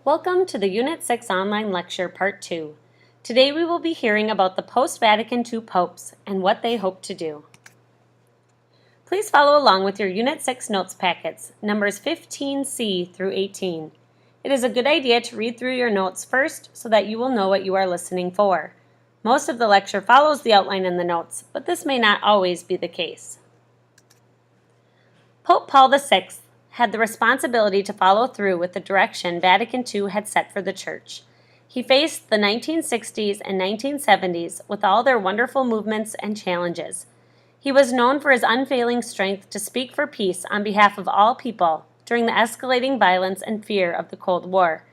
Welcome to the Unit 6 online lecture, Part 2. Today we will be hearing about the post-Vatican II popes and what they hope to do. Please follow along with your Unit 6 notes packets, numbers 15C through 18. It is a good idea to read through your notes first so that you will know what you are listening for. Most of the lecture follows the outline in the notes, but this may not always be the case. Pope Paul VI had the responsibility to follow through with the direction Vatican II had set for the Church. He faced the 1960s and 1970s with all their wonderful movements and challenges. He was known for his unfailing strength to speak for peace on behalf of all people during the escalating violence and fear of the Cold War.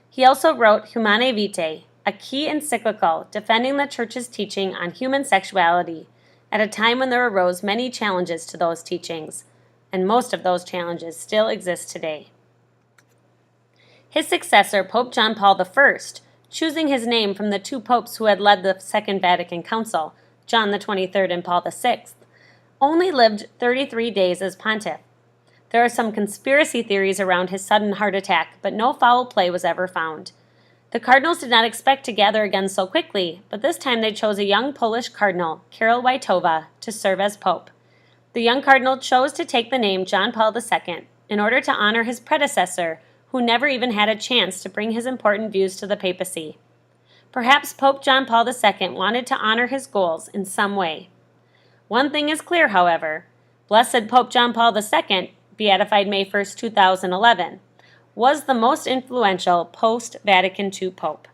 He also wrote Humanae Vitae, a key encyclical defending the Church's teaching on human sexuality at a time when there arose many challenges to those teachings, and most of those challenges still exist today. His successor, Pope John Paul I, choosing his name from the two popes who had led the Second Vatican Council, John the 23rd and Paul VI, only lived 33 days as pontiff. There are some conspiracy theories around his sudden heart attack, but no foul play was ever found. The cardinals did not expect to gather again so quickly, but this time they chose a young Polish cardinal, Karol Wojtyła, to serve as pope. The young cardinal chose to take the name John Paul II in order to honor his predecessor, who never even had a chance to bring his important views to the papacy. Perhaps Pope John Paul II wanted to honor his goals in some way. One thing is clear, however: Blessed Pope John Paul II, beatified May 1, 2011, was the most influential post-Vatican II pope.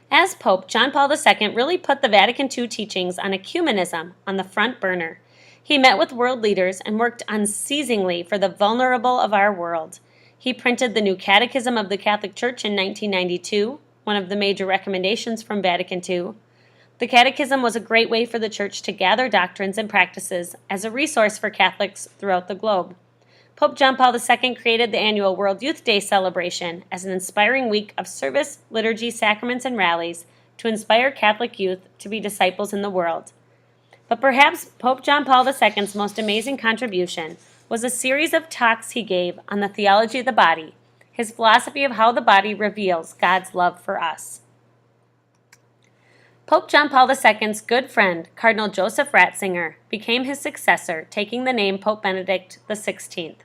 As Pope, John Paul II really put the Vatican II teachings on ecumenism on the front burner. He met with world leaders and worked unceasingly for the vulnerable of our world. He printed the new Catechism of the Catholic Church in 1992, one of the major recommendations from Vatican II. The Catechism was a great way for the Church to gather doctrines and practices as a resource for Catholics throughout the globe. Pope John Paul II created the annual World Youth Day celebration as an inspiring week of service, liturgy, sacraments, and rallies to inspire Catholic youth to be disciples in the world. But perhaps Pope John Paul II's most amazing contribution was a series of talks he gave on the theology of the body, his philosophy of how the body reveals God's love for us. Pope John Paul II's good friend, Cardinal Joseph Ratzinger, became his successor, taking the name Pope Benedict XVI.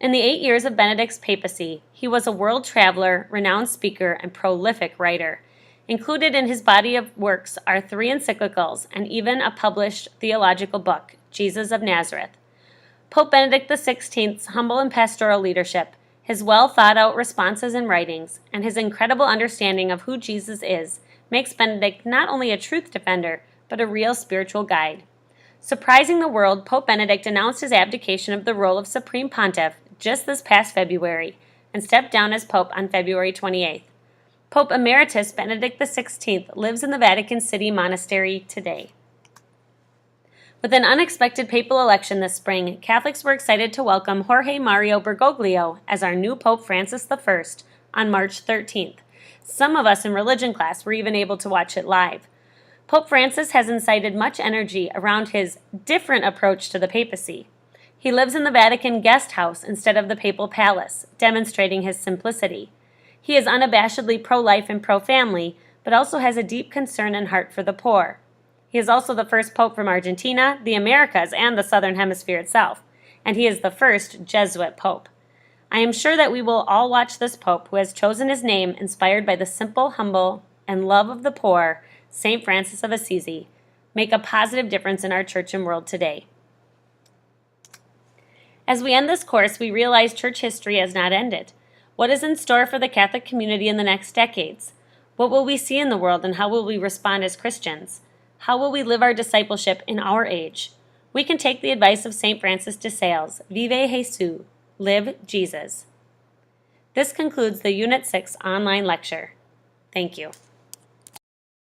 In the 8 years of Benedict's papacy, he was a world traveler, renowned speaker, and prolific writer. Included in his body of works are 3 encyclicals and even a published theological book, Jesus of Nazareth. Pope Benedict XVI's humble and pastoral leadership, his well-thought-out responses and writings, and his incredible understanding of who Jesus is makes Benedict not only a truth defender, but a real spiritual guide. Surprising the world, Pope Benedict announced his abdication of the role of Supreme Pontiff just this past February and stepped down as Pope on February 28th. Pope Emeritus Benedict XVI lives in the Vatican City Monastery today. With an unexpected papal election this spring, Catholics were excited to welcome Jorge Mario Bergoglio as our new Pope Francis I on March 13th. Some of us in religion class were even able to watch it live. Pope Francis has incited much energy around his different approach to the papacy. He lives in the Vatican guest house instead of the papal palace, demonstrating his simplicity. He is unabashedly pro-life and pro-family, but also has a deep concern and heart for the poor. He is also the first pope from Argentina, the Americas, and the Southern Hemisphere itself, and he is the first Jesuit pope. I am sure that we will all watch this pope who has chosen his name inspired by the simple, humble, and love of the poor, St. Francis of Assisi, make a positive difference in our church and world today. As we end this course, we realize church history has not ended. What is in store for the Catholic community in the next decades? What will we see in the world, and how will we respond as Christians? How will we live our discipleship in our age? We can take the advice of St. Francis de Sales, Vive Jesus, live Jesus. This concludes the Unit 6 online lecture. Thank you.